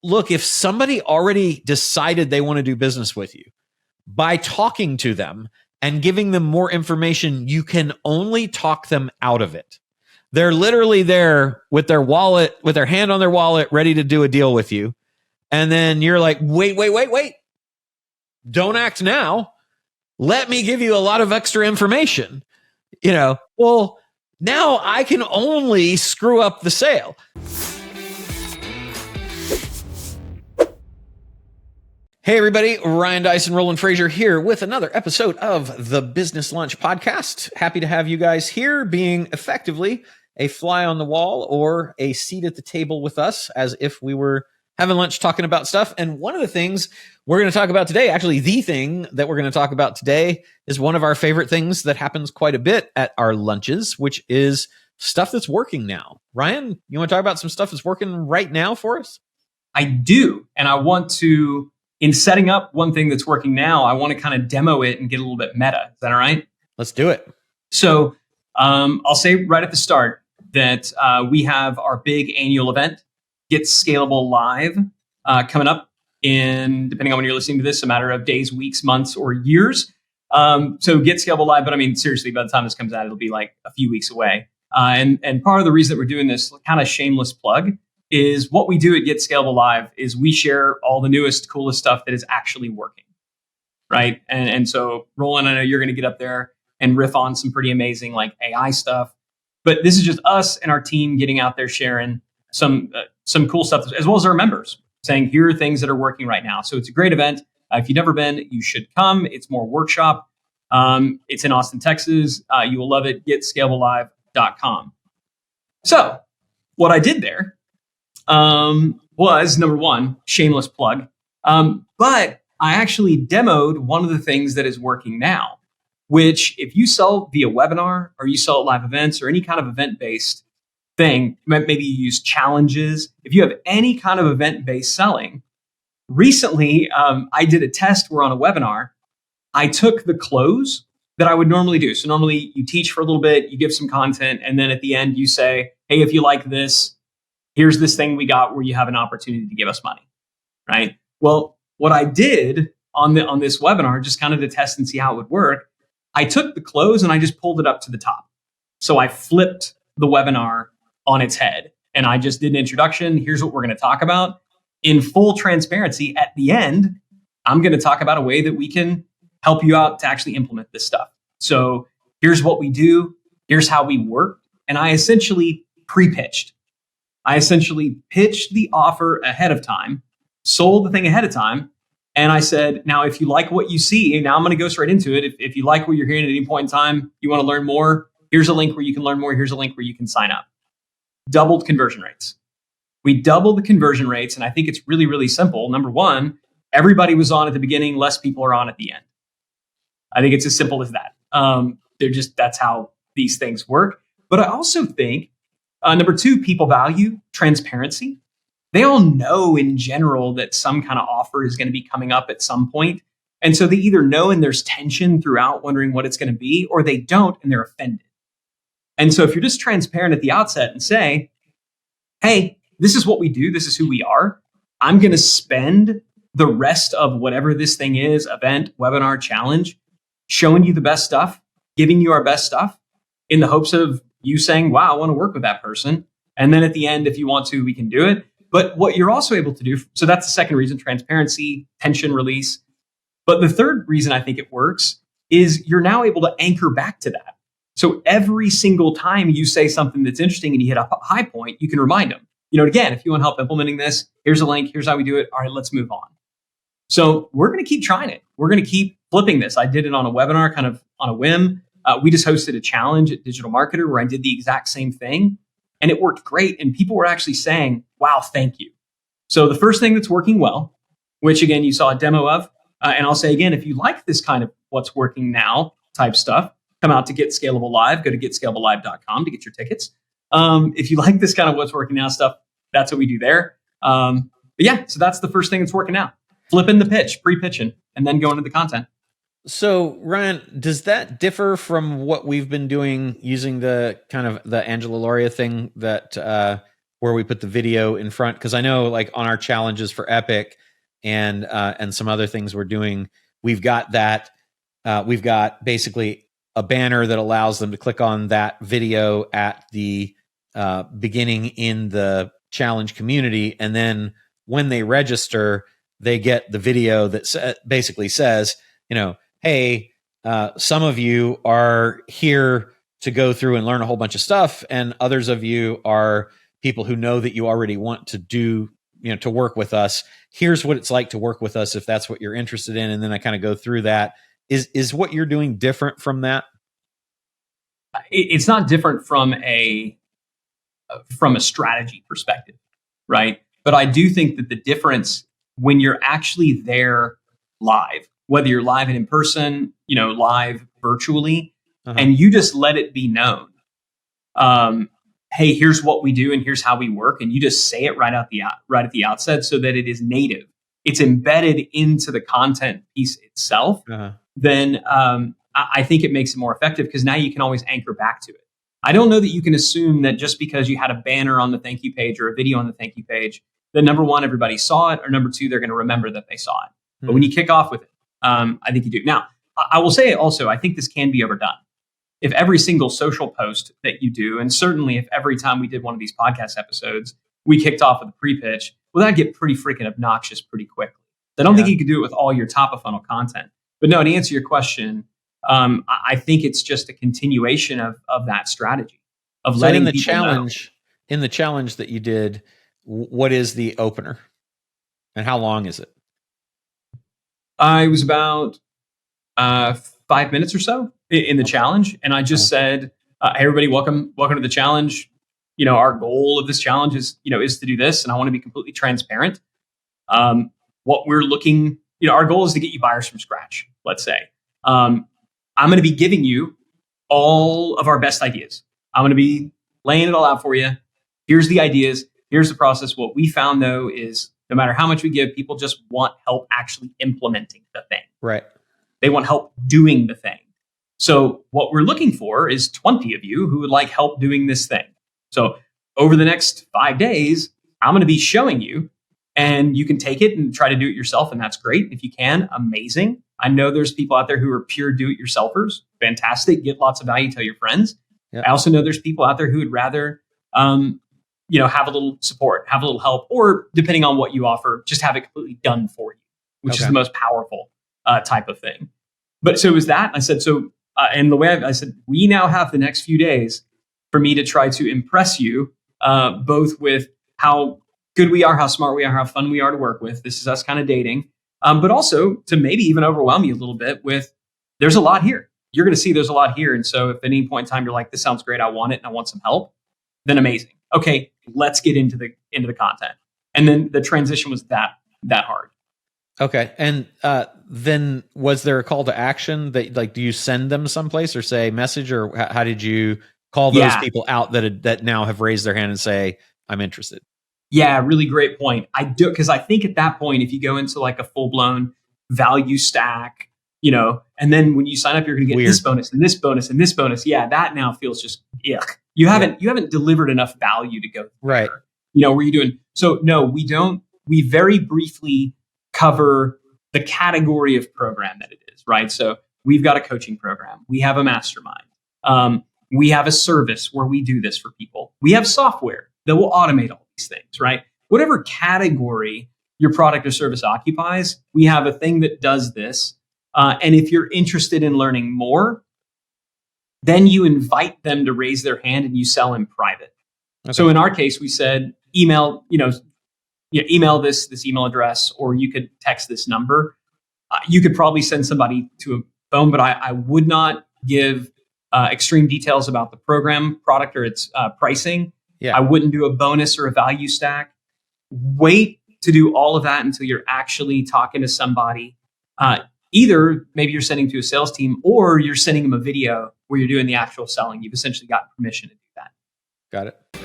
look, if somebody already decided they want to do business with you, by talking to them and giving them more information, you can only talk them out of it. They're literally there with their wallet, with their hand on their wallet, ready to do a deal with you. And then you're like, wait. Don't act now. Let me give you a lot of extra information. Well, now I can only screw up the sale. Hey, everybody. Ryan Dyson, Roland Frasier here with another episode of the Business Lunch Podcast. Happy to have you guys here, being effectively a fly on the wall or a seat at the table with us, as if we were having lunch talking about stuff. And one of the things we're going to talk about today, actually the thing that we're going to talk about today, is one of our favorite things that happens quite a bit at our lunches, which is stuff that's working now. Ryan, you want to talk about some stuff that's working right now for us? I do. And I want to, in setting up one thing that's working now, I want to kind of demo it and get a little bit meta. Is that all right? Let's do it. So I'll say right at the start that we have our big annual event, Get Scalable Live, coming up in, depending on when you're listening to this, a matter of days, weeks, months, or years. So Get Scalable Live, but I mean, seriously, by the time this comes out, it'll be like a few weeks away. And part of the reason that we're doing this kind of shameless plug is what we do at Get Scalable Live is we share all the newest, coolest stuff that is actually working, right? And so, Roland, I know you're going to get up there and riff on some pretty amazing like AI stuff, but this is just us and our team getting out there sharing some cool stuff, as well as our members saying, here are things that are working right now. So it's a great event. If you've never been, you should come. It's more workshop. It's in Austin, Texas. You will love it. GetScalableLive.com. So what I did there was, number one, shameless plug. But I actually demoed one of the things that is working now, which if you sell via webinar or you sell at live events or any kind of event-based thing, maybe you use challenges. If you have any kind of event-based selling, recently I did a test where on a webinar, I took the close that I would normally do. So normally you teach for a little bit, you give some content, and then at the end you say, hey, if you like this, here's this thing we got where you have an opportunity to give us money, right? Well, what I did on this webinar, just kind of to test and see how it would work, I took the close and I just pulled it up to the top. So I flipped the webinar on its head. And I just did an introduction. Here's what we're going to talk about. In full transparency, at the end, I'm going to talk about a way that we can help you out to actually implement this stuff. So here's what we do. Here's how we work. And I essentially pre-pitched. I essentially pitched the offer ahead of time, sold the thing ahead of time. And I said, now, if you like what you see, now I'm going to go straight into it. If you like what you're hearing at any point in time, you want to learn more, here's a link where you can learn more. Here's a link where you can sign up. Doubled conversion rates. We doubled the conversion rates. And I think it's really, really simple. Number one, everybody was on at the beginning. Less people are on at the end. I think it's as simple as that. That's how these things work. But I also think, number two, people value transparency. They all know in general that some kind of offer is going to be coming up at some point. And so they either know and there's tension throughout wondering what it's going to be, or they don't and they're offended. And so if you're just transparent at the outset and say, hey, this is what we do, this is who we are, I'm going to spend the rest of whatever this thing is, event, webinar, challenge, showing you the best stuff, giving you our best stuff in the hopes of you saying, wow, I want to work with that person. And then at the end, if you want to, we can do it. But what you're also able to do, so that's the second reason, transparency, tension release. But the third reason I think it works is you're now able to anchor back to that. So every single time you say something that's interesting and you hit a high point, you can remind them, again, if you want help implementing this, here's a link, here's how we do it. All right, let's move on. So we're going to keep trying it. We're going to keep flipping this. I did it on a webinar, kind of on a whim. We just hosted a challenge at Digital Marketer where I did the exact same thing and it worked great. And people were actually saying, wow, thank you. So the first thing that's working well, which again, you saw a demo of, and I'll say again, if you like this kind of what's working now type stuff, come out to Get Scalable Live. Go to GetScalableLive.com to get your tickets. If you like this kind of what's working now stuff, that's what we do there. But yeah, so that's the first thing that's working now. Flipping the pitch, pre-pitching, and then going to the content. So Ryan, does that differ from what we've been doing using the kind of the Angela Lauria thing that where we put the video in front? Because I know like on our challenges for Epic and some other things we're doing, we've got that. We've got basically a banner that allows them to click on that video at the beginning in the challenge community. And then when they register, they get the video that basically says, hey, some of you are here to go through and learn a whole bunch of stuff, and others of you are people who know that you already want to do, to work with us. Here's what it's like to work with us if that's what you're interested in. And then I kind of go through that. Is what you're doing different from that? It's not different from a strategy perspective, right? But I do think that the difference when you're actually there live, whether you're live and in person, live virtually, and you just let it be known, hey, here's what we do and here's how we work, and you just say it right at the outset so that it is native. It's embedded into the content piece itself. Then I think it makes it more effective because now you can always anchor back to it. I don't know that you can assume that just because you had a banner on the thank you page or a video on the thank you page, that number one, everybody saw it, or number two, they're going to remember that they saw it. But when you kick off with it, I think you do. Now, I will say also, I think this can be overdone. If every single social post that you do, and certainly if every time we did one of these podcast episodes, we kicked off with a pre-pitch, well, that'd get pretty freaking obnoxious pretty quickly. I don't think you could do it with all your top of funnel content. But no, to answer your question, I think it's just a continuation of that strategy of letting people know. In the challenge that you did, what is the opener, and how long is it? It was about 5 minutes or so in the challenge, and I just said, "Hey, everybody, welcome to the challenge. Our goal of this challenge is to do this, and I want to be completely transparent. What we're looking, our goal is to get you buyers from scratch. Let's say, I'm going to be giving you all of our best ideas. I'm going to be laying it all out for you. Here's the ideas. Here's the process. What we found, though, is no matter how much we give, people just want help actually implementing the thing. Right. They want help doing the thing. So what we're looking for is 20 of you who would like help doing this thing. So over the next 5 days, I'm going to be showing you, and you can take it and try to do it yourself. And that's great. If you can, amazing. I know there's people out there who are pure do-it-yourselfers. Fantastic. Get lots of value. Tell your friends. Yeah. I also know there's people out there who would rather, have a little support, have a little help, or depending on what you offer, just have it completely done for you, which is the most powerful type of thing. But so it was that. I said, and the way I said, we now have the next few days for me to try to impress you, both with how good we are, how smart we are, how fun we are to work with. This is us kind of dating. But also to maybe even overwhelm you a little bit with, there's a lot here. You're going to see there's a lot here. And so if at any point in time you're like, this sounds great, I want it, and I want some help, then amazing. Okay, let's get into the content. And then the transition was that hard. Okay. And then was there a call to action that do you send them someplace or say message, or how did you call those people out that now have raised their hand and say, I'm interested? Yeah, really great point. I do, because I think at that point, if you go into like a full-blown value stack, and then when you sign up, you're going to get this bonus and this bonus and this bonus. Yeah, that now feels just yuck. You haven't delivered enough value to go right. Were you doing? So no, we don't. We very briefly cover the category of program that it is, right? So we've got a coaching program. We have a mastermind. We have a service where we do this for people. We have software that will automate all these things, right? Whatever category your product or service occupies, we have a thing that does this. And if you're interested in learning more, then you invite them to raise their hand and you sell in private. Okay. So in our case, we said, email this email address, or you could text this number. You could probably send somebody to a phone, but I would not give extreme details about the program, product, or its pricing. Yeah. I wouldn't do a bonus or a value stack. Wait to do all of that until you're actually talking to somebody. Either maybe you're sending to a sales team, or you're sending them a video where you're doing the actual selling. You've essentially gotten permission to do that. Got it.